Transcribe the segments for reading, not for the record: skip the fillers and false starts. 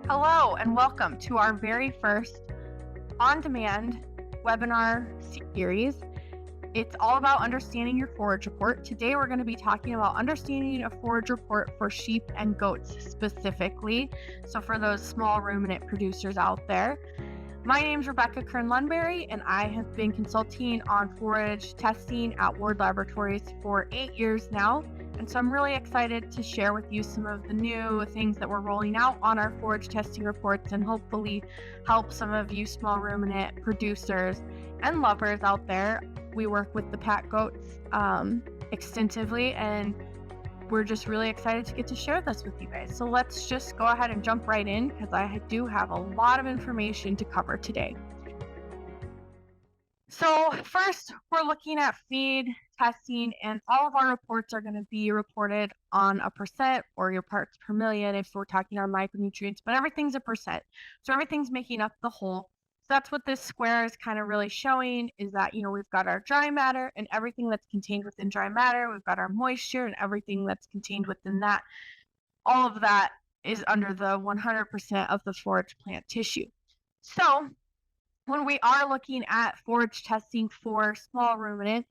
Hello and welcome to our very first on-demand webinar series. It's all about understanding your forage report. Today we're going to be talking about understanding a forage report for sheep and goats specifically. So for those small ruminant producers out there. My name is Rebecca Kern-Lunbery, and I have been consulting on forage testing at Ward Laboratories for 8 years now. And so I'm really excited to share with you some of the new things that we're rolling out on our forage testing reports and hopefully help some of you small ruminant producers and lovers out there. We work with the pack goats extensively, and we're just really excited to get to share this with you guys. So let's just go ahead and jump right in because I do have a lot of information to cover today. So first, we're looking at feed testing, and all of our reports are going to be reported on a percent or your parts per million if we're talking our micronutrients, but everything's a percent. So everything's making up the whole. So that's what this square is kind of really showing, is that, we've got our dry matter and everything that's contained within dry matter. We've got our moisture and everything that's contained within that. All of that is under the 100% of the forage plant tissue. So when we are looking at forage testing for small ruminants,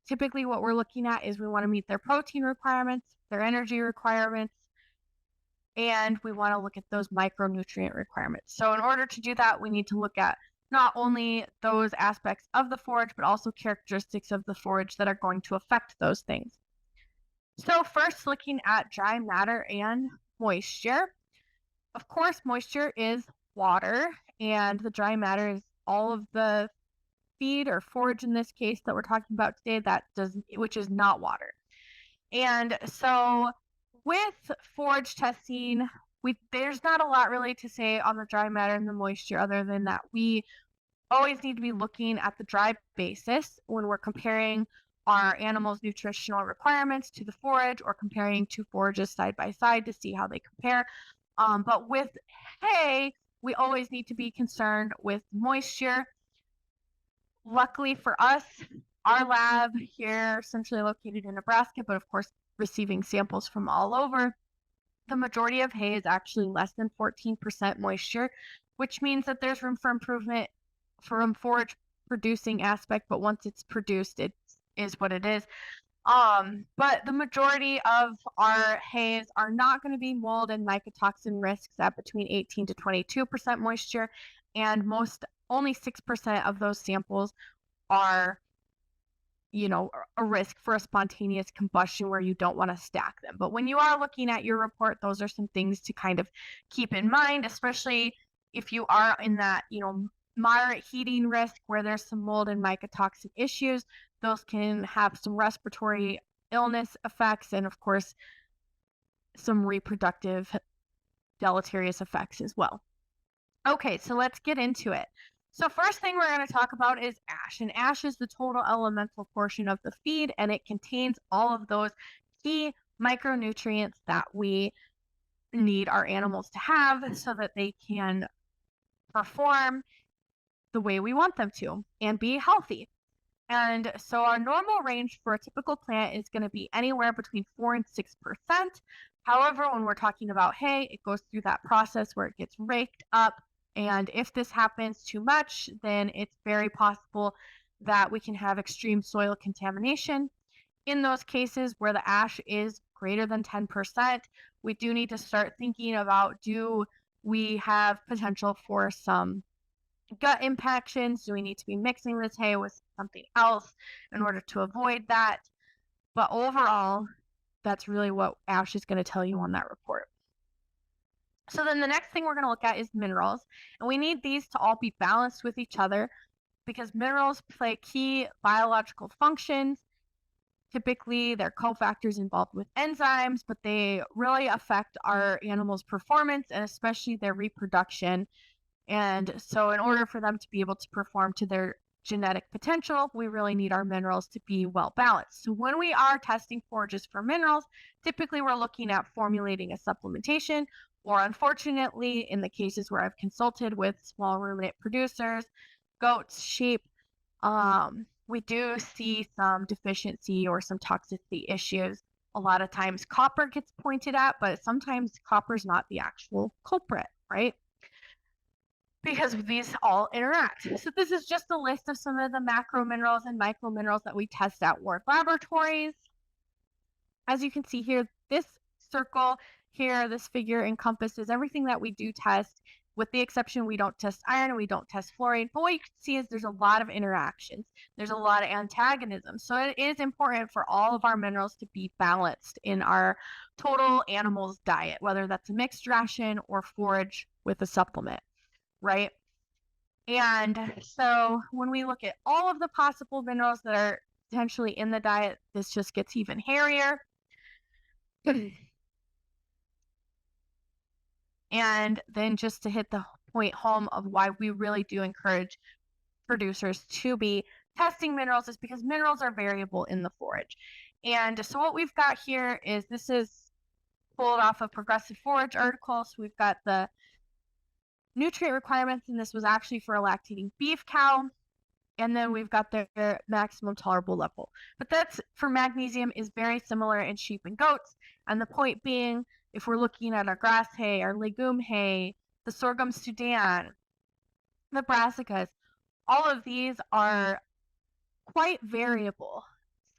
typically what we're looking at is we want to meet their protein requirements, their energy requirements, and we want to look at those micronutrient requirements. So in order to do that, we need to look at not only those aspects of the forage, but also characteristics of the forage that are going to affect those things. So first, looking at dry matter and moisture. Of course, moisture is water, and the dry matter is all of the feed or forage in this case that we're talking about today which is not water. And so with forage testing, there's not a lot really to say on the dry matter and the moisture other than that we always need to be looking at the dry basis when we're comparing our animals' nutritional requirements to the forage or comparing two forages side by side to see how they compare. But with hay, we always need to be concerned with moisture. Luckily for us, our lab here, centrally located in Nebraska, but of course receiving samples from all over, the majority of hay is actually less than 14% moisture, which means that there's room for improvement from forage producing aspect, but once it's produced, it is what it is. But the majority of our hays are not going to be mold and mycotoxin risks at between 18 to 22% moisture, and only 6% of those samples are, a risk for a spontaneous combustion where you don't want to stack them. But when you are looking at your report, those are some things to kind of keep in mind, especially if you are in that, moderate heating risk where there's some mold and mycotoxin issues. Those can have some respiratory illness effects and, of course, some reproductive deleterious effects as well. Okay, so let's get into it. So first thing we're going to talk about is ash, and ash is the total elemental portion of the feed, and it contains all of those key micronutrients that we need our animals to have so that they can perform the way we want them to and be healthy. And so our normal range for a typical plant is going to be anywhere between 4 and 6%. However, when we're talking about hay, it goes through that process where it gets raked up. And if this happens too much, then it's very possible that we can have extreme soil contamination. In those cases where the ash is greater than 10%, we do need to start thinking about, do we have potential for some gut impactions? Do we need to be mixing this hay with something else in order to avoid that? But overall, that's really what ash is going to tell you on that report. So then the next thing we're going to look at is minerals, and we need these to all be balanced with each other because minerals play key biological functions. Typically, they're cofactors involved with enzymes, but they really affect our animals' performance and especially their reproduction. And so in order for them to be able to perform to their genetic potential, we really need our minerals to be well balanced. So when we are testing forages for minerals, typically we're looking at formulating a supplementation, or unfortunately, in the cases where I've consulted with small ruminant producers, goats, sheep, we do see some deficiency or some toxicity issues. A lot of times copper gets pointed at, but sometimes copper is not the actual culprit. right? Because these all interact. So this is just a list of some of the macro minerals and micro minerals that we test at Ward Laboratories. As you can see here, this circle here, this figure encompasses everything that we do test, with the exception we don't test iron and we don't test fluorine. But what you can see is there's a lot of interactions. There's a lot of antagonism. So it is important for all of our minerals to be balanced in our total animals diet, whether that's a mixed ration or forage with a supplement, right? And so when we look at all of the possible minerals that are potentially in the diet, this just gets even hairier. And then just to hit the point home of why we really do encourage producers to be testing minerals is because minerals are variable in the forage. And so what we've got here is, this is pulled off of Progressive Forage article. So we've got the nutrient requirements, and this was actually for a lactating beef cow. And then we've got their maximum tolerable level. But that's for magnesium is very similar in sheep and goats. And the point being, if we're looking at our grass hay, our legume hay, the sorghum Sudan, the brassicas, all of these are quite variable.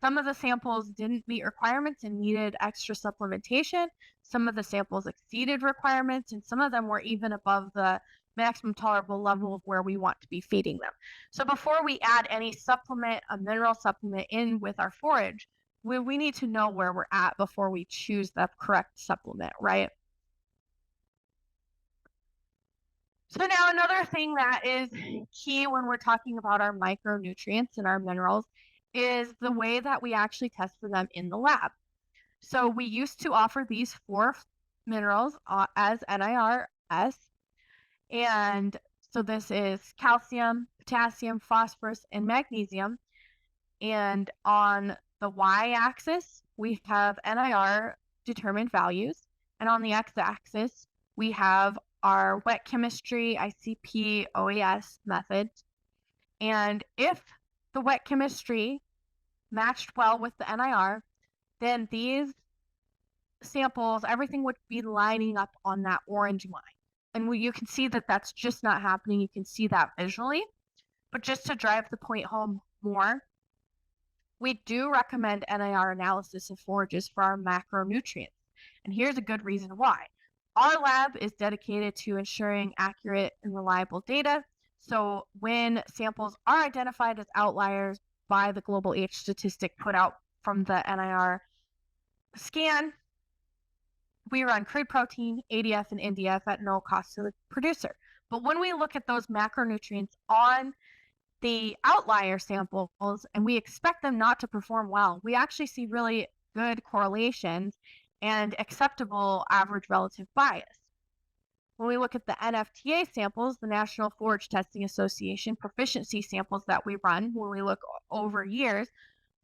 Some of the samples didn't meet requirements and needed extra supplementation. Some of the samples exceeded requirements, and some of them were even above the maximum tolerable level of where we want to be feeding them. So before we add any supplement, a mineral supplement in with our forage, we need to know where we're at before we choose the correct supplement, right? So now another thing that is key when we're talking about our micronutrients and our minerals is the way that we actually test for them in the lab. So we used to offer these 4 minerals as NIRS. And so this is calcium, potassium, phosphorus, and magnesium. And on the y-axis, we have NIR determined values. And on the x-axis, we have our wet chemistry, ICP, OES methods. And if the wet chemistry matched well with the NIR, then these samples, everything would be lining up on that orange line. And you can see that that's just not happening. You can see that visually. But just to drive the point home more, we do recommend NIR analysis of forages for our macronutrients. And here's a good reason why. Our lab is dedicated to ensuring accurate and reliable data. So when samples are identified as outliers by the global H statistic put out from the NIR scan, we run crude protein, ADF, and NDF at no cost to the producer. But when we look at those macronutrients on the outlier samples and we expect them not to perform well, we actually see really good correlations and acceptable average relative bias. When we look at the NFTA samples, the National Forage Testing Association proficiency samples that we run, when we look over years,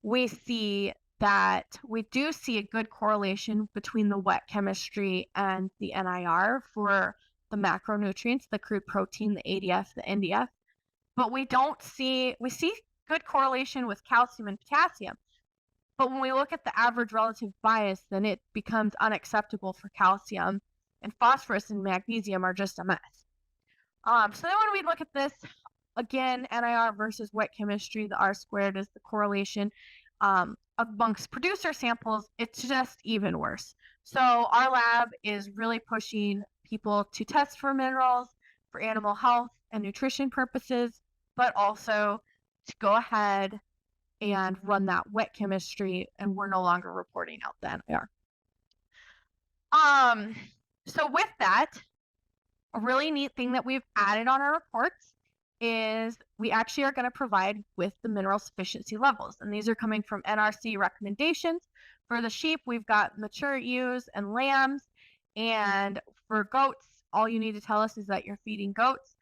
we see that we do see a good correlation between the wet chemistry and the NIR for the macronutrients, the crude protein, the ADF, the NDF. But we see good correlation with calcium and potassium. But when we look at the average relative bias, then it becomes unacceptable for calcium, and phosphorus and magnesium are just a mess. So then when we look at this, again, NIR versus wet chemistry, the R squared is the correlation. Amongst producer samples, it's just even worse. So our lab is really pushing people to test for minerals for animal health and nutrition purposes, but also to go ahead and run that wet chemistry, and we're no longer reporting out the NIR. So with that, a really neat thing that we've added on our reports is we actually are going to provide with the mineral sufficiency levels. And these are coming from NRC recommendations. For the sheep, we've got mature ewes and lambs. And for goats, all you need to tell us is that you're feeding goats.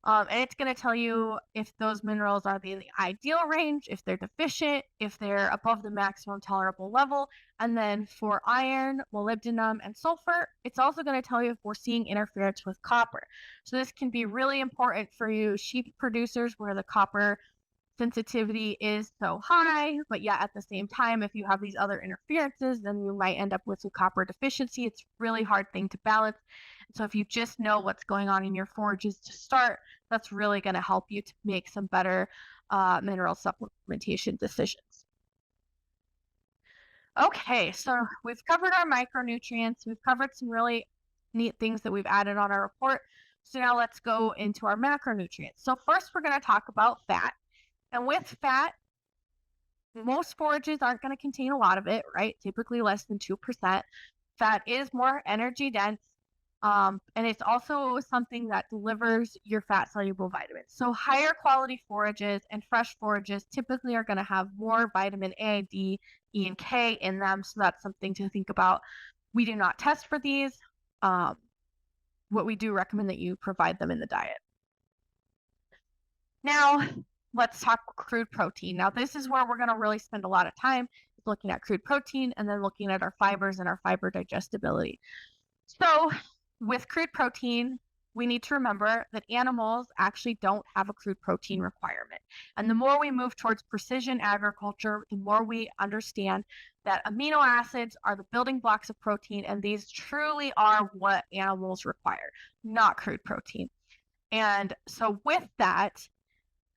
And it's going to tell you if those minerals are in the ideal range, if they're deficient, if they're above the maximum tolerable level. And then for iron, molybdenum, and sulfur, it's also going to tell you if we're seeing interference with copper. So this can be really important for you sheep producers where the copper sensitivity is so high, but yet at the same time, if you have these other interferences, then you might end up with a copper deficiency. It's a really hard thing to balance. So if you just know what's going on in your forages to start, that's really going to help you to make some better mineral supplementation decisions. Okay, so we've covered our micronutrients. We've covered some really neat things that we've added on our report. So now let's go into our macronutrients. So first we're going to talk about fat. And with fat, most forages aren't going to contain a lot of it, right? Typically less than 2%. Fat is more energy dense. And it's also something that delivers your fat soluble vitamins. So higher quality forages and fresh forages typically are going to have more vitamin A, D, E, and K in them. So that's something to think about. We do not test for these. What we do recommend that you provide them in the diet. Now, let's talk crude protein. Now, this is where we're going to really spend a lot of time looking at crude protein and then looking at our fibers and our fiber digestibility. So with crude protein, we need to remember that animals actually don't have a crude protein requirement. And the more we move towards precision agriculture, the more we understand that amino acids are the building blocks of protein, and these truly are what animals require, not crude protein. And so with that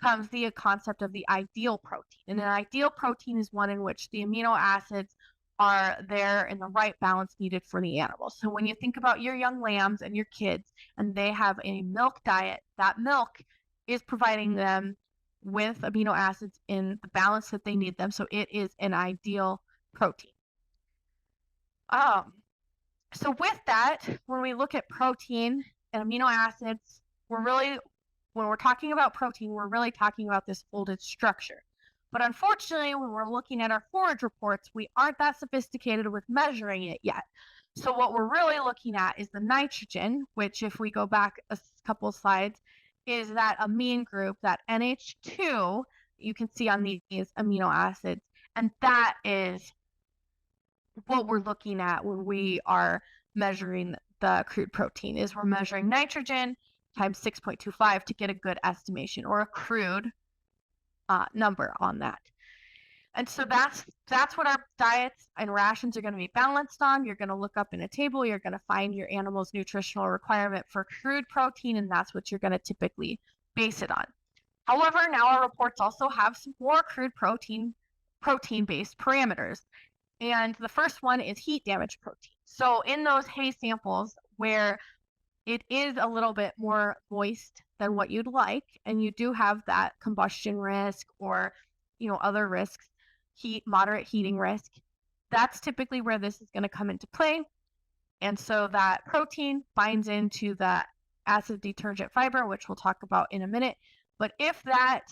comes the concept of the ideal protein. And an ideal protein is one in which the amino acids are there in the right balance needed for the animal. So when you think about your young lambs and your kids and they have a milk diet, that milk is providing them with amino acids in the balance that they need them. So it is an ideal protein. So with that, when we look at protein and amino acids, when we're talking about protein, we're really talking about this folded structure. But unfortunately, when we're looking at our forage reports, we aren't that sophisticated with measuring it yet. So what we're really looking at is the nitrogen, which if we go back a couple slides, is that amine group, that NH2, you can see on these amino acids. And that is what we're looking at when we are measuring the crude protein, is we're measuring nitrogen times 6.25 to get a good estimation or a crude number on that. And so that's what our diets and rations are going to be balanced on. You're going to look up in a table, you're going to find your animal's nutritional requirement for crude protein, and that's what you're going to typically base it on. However, now our reports also have some more crude protein-based parameters. And the first one is heat damage protein. So in those hay samples where it is a little bit more moist than what you'd like, and you do have that combustion risk or, other risks, moderate heating risk, that's typically where this is going to come into play. And so that protein binds into the acid detergent fiber, which we'll talk about in a minute. But if that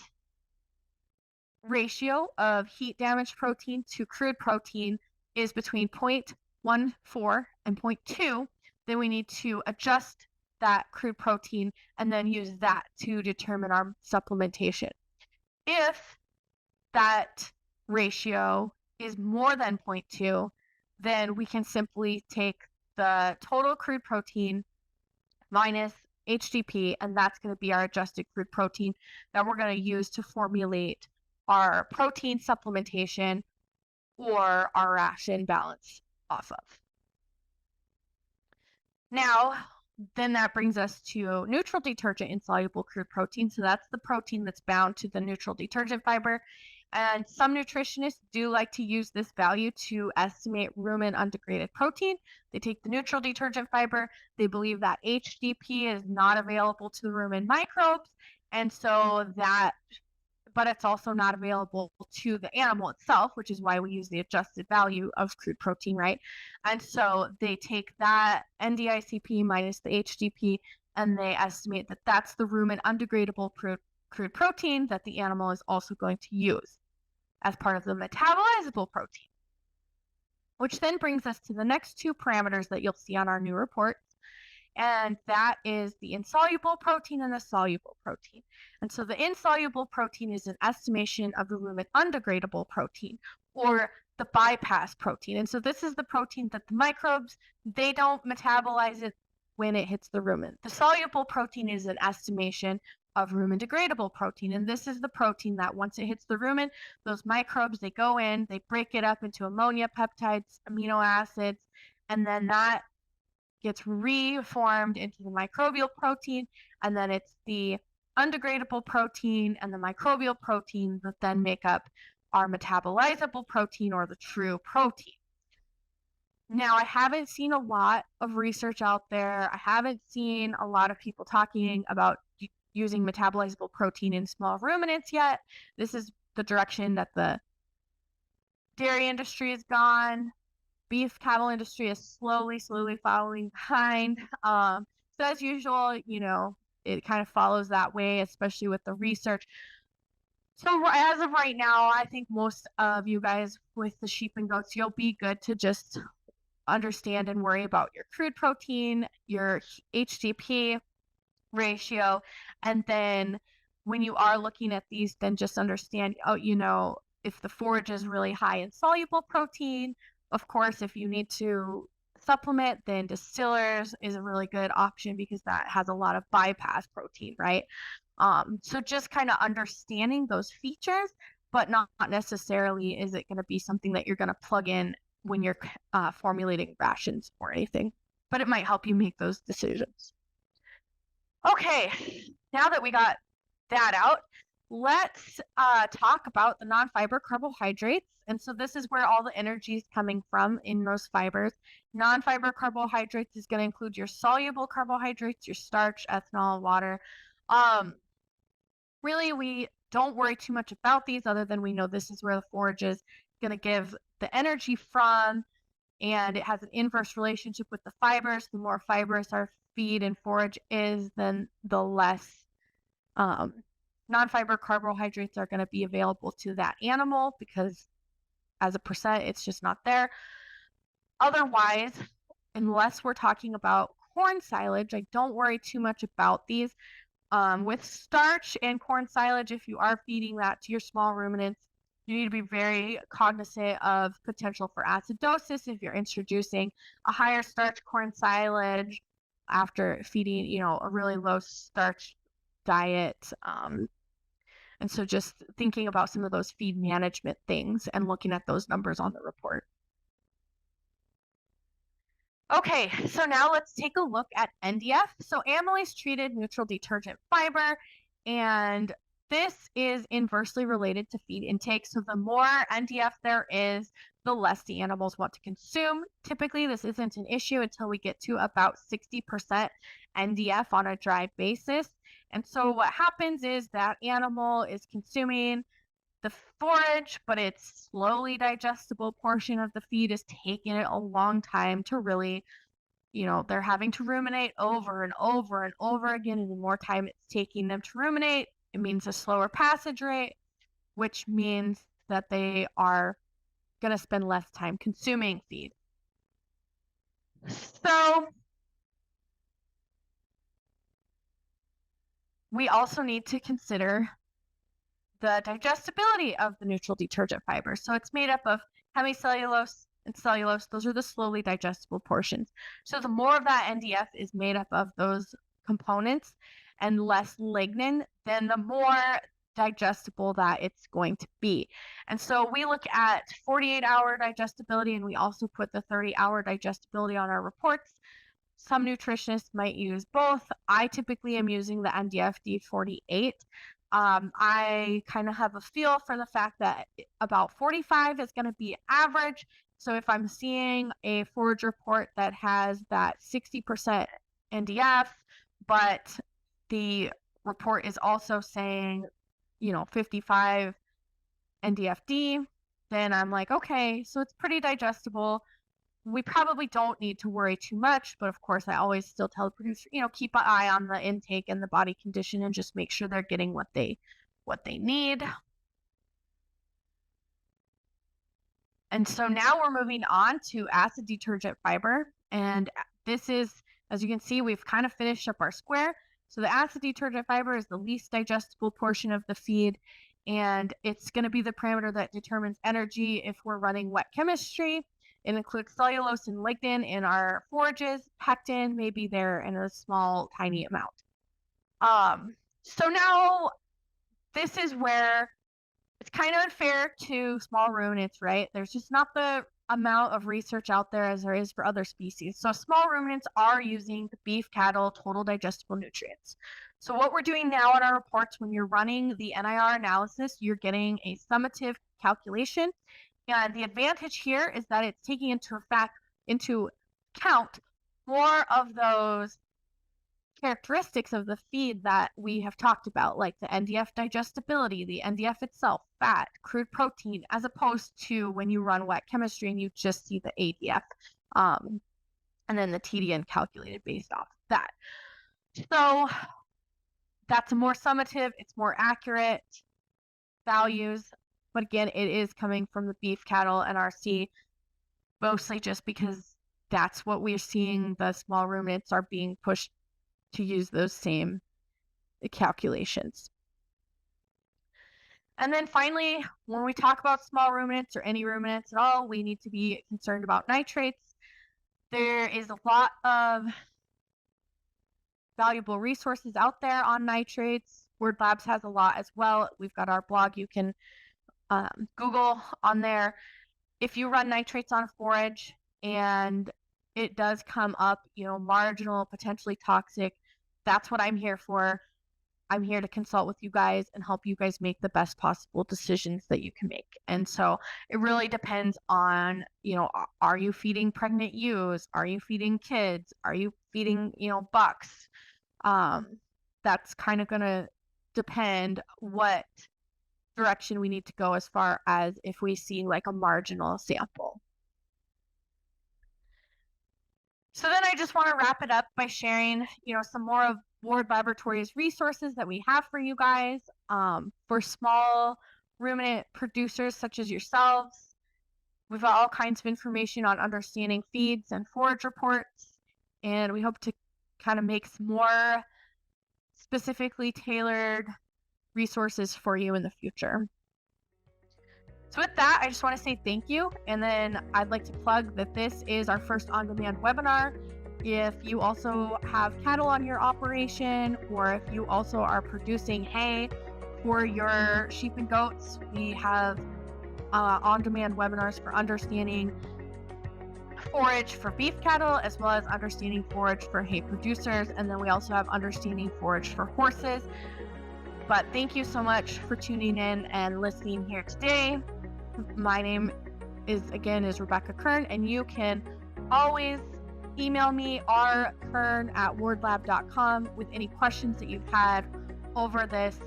ratio of heat damage protein to crude protein is between 0.14 and 0.2, then we need to adjust that crude protein and then use that to determine our supplementation. If that ratio is more than 0.2, then we can simply take the total crude protein minus HDP, and that's going to be our adjusted crude protein that we're going to use to formulate our protein supplementation or our ration balance off of. Now, then that brings us to neutral detergent insoluble crude protein. So that's the protein that's bound to the neutral detergent fiber. And some nutritionists do like to use this value to estimate rumen undegraded protein. They take the neutral detergent fiber. They believe that HDP is not available to the rumen microbes. And so but it's also not available to the animal itself, which is why we use the adjusted value of crude protein, right? And so they take that NDICP minus the HDP, and they estimate that that's the rumen undegradable crude protein that the animal is also going to use as part of the metabolizable protein. Which then brings us to the next two parameters that you'll see on our new report. And that is the insoluble protein and the soluble protein. And so the insoluble protein is an estimation of the rumen undegradable protein, or the bypass protein. And so this is the protein that the microbes, they don't metabolize it when it hits the rumen. The soluble protein is an estimation of rumen degradable protein. And this is the protein that once it hits the rumen, those microbes, they go in, they break it up into ammonia, peptides, amino acids, and then that gets reformed into the microbial protein, and then it's the undegradable protein and the microbial protein that then make up our metabolizable protein, or the true protein. Now, I haven't seen a lot of research out there. I haven't seen a lot of people talking about using metabolizable protein in small ruminants yet. This is the direction that the dairy industry has gone. Beef cattle industry is slowly following behind. So as usual, it kind of follows that way, especially with the research. So as of right now, I think most of you guys with the sheep and goats, you'll be good to just understand and worry about your crude protein, your HGP ratio, and then when you are looking at these, then just understand, if the forage is really high in soluble protein. Of course, if you need to supplement, then distillers is a really good option because that has a lot of bypass protein, right? So just kind of understanding those features, but not necessarily is it going to be something that you're going to plug in when you're formulating rations or anything, but it might help you make those decisions. Okay, now that we got that out, let's talk about the non-fiber carbohydrates. And so this is where all the energy is coming from in those fibers. Non-fiber carbohydrates is going to include your soluble carbohydrates, your starch, ethanol, water. Really, we don't worry too much about these other than we know this is where the forage is going to give the energy from, and it has an inverse relationship with the fibers. The more fibrous our feed and forage is, then the less non-fiber carbohydrates are going to be available to that animal, because as a percent, it's just not there. Otherwise, unless we're talking about corn silage, I don't worry too much about these. With starch and corn silage, if you are feeding that to your small ruminants, you need to be very cognizant of potential for acidosis if you're introducing a higher starch corn silage after feeding, a really low starch diet. And so just thinking about some of those feed management things and looking at those numbers on the report. Okay, so now let's take a look at NDF. So amylase treated neutral detergent fiber, and this is inversely related to feed intake. So the more NDF there is, the less the animals want to consume. Typically, this isn't an issue until we get to about 60% NDF on a dry basis. And so what happens is that animal is consuming the forage, but its slowly digestible portion of the feed is taking it a long time to really, they're having to ruminate over and over and over again. And the more time it's taking them to ruminate, it means a slower passage rate, which means that they are going to spend less time consuming feed. So we also need to consider the digestibility of the neutral detergent fiber. So it's made up of hemicellulose and cellulose. Those are the slowly digestible portions. So the more of that NDF is made up of those components and less lignin, then the more digestible that it's going to be. And so we look at 48-hour digestibility, and we also put the 30-hour digestibility on our reports. Some nutritionists might use both. I typically am using the NDF D48. I kind of have a feel for the fact that about 45 is going to be average. So if I'm seeing a forage report that has that 60% NDF, but the report is also saying, 55 NDFD, then I'm like, okay, so it's pretty digestible. We probably don't need to worry too much, but of course, I always still tell the producer, keep an eye on the intake and the body condition and just make sure they're getting what they need. And so now we're moving on to acid detergent fiber. And this is, as you can see, we've kind of finished up our square. So the acid detergent fiber is the least digestible portion of the feed, and it's going to be the parameter that determines energy if we're running wet chemistry. It includes cellulose and lignin in our forages. Pectin may be there in a small, tiny amount. So now this is where it's kind of unfair to small ruminants, right? There's just not the amount of research out there as there is for other species. So small ruminants are using the beef cattle total digestible nutrients. So what we're doing now in our reports, when you're running the NIR analysis, you're getting a summative calculation. And the advantage here is that it's taking into account more of those characteristics of the feed that we have talked about, like the NDF digestibility, the NDF itself, fat, crude protein, as opposed to when you run wet chemistry and you just see the ADF, and then the TDN calculated based off of that. So that's more summative, it's more accurate values, but again, it is coming from the beef cattle NRC, mostly just because that's what we're seeing. The small ruminants are being pushed to use those same calculations. And then finally, when we talk about small ruminants or any ruminants at all, we need to be concerned about nitrates. There is a lot of valuable resources out there on nitrates. Word Labs has a lot as well. We've got our blog you can Google on there. If you run nitrates on forage and it does come up, marginal, potentially toxic, that's what I'm here for. I'm here to consult with you guys and help you guys make the best possible decisions that you can make. And so it really depends on, are you feeding pregnant ewes? Are you feeding kids? Are you feeding, bucks? That's kind of going to depend what direction we need to go as far as if we see like a marginal sample. So then I just want to wrap it up by sharing, some more of Ward Laboratories resources that we have for you guys for small ruminant producers such as yourselves. We've got all kinds of information on understanding feeds and forage reports, and we hope to kind of make some more specifically tailored resources for you in the future. So with that, I just want to say thank you. And then I'd like to plug that this is our first on-demand webinar. If you also have cattle on your operation, or if you also are producing hay for your sheep and goats, we have on-demand webinars for understanding forage for beef cattle, as well as understanding forage for hay producers. And then we also have understanding forage for horses. But thank you so much for tuning in and listening here today. My name is Rebecca Kern, and you can always email me rkern@wardlab.com with any questions that you've had over this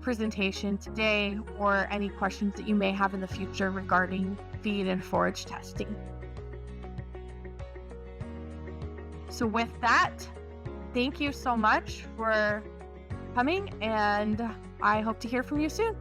presentation today, or any questions that you may have in the future regarding feed and forage testing. So with that, thank you so much for coming, and I hope to hear from you soon.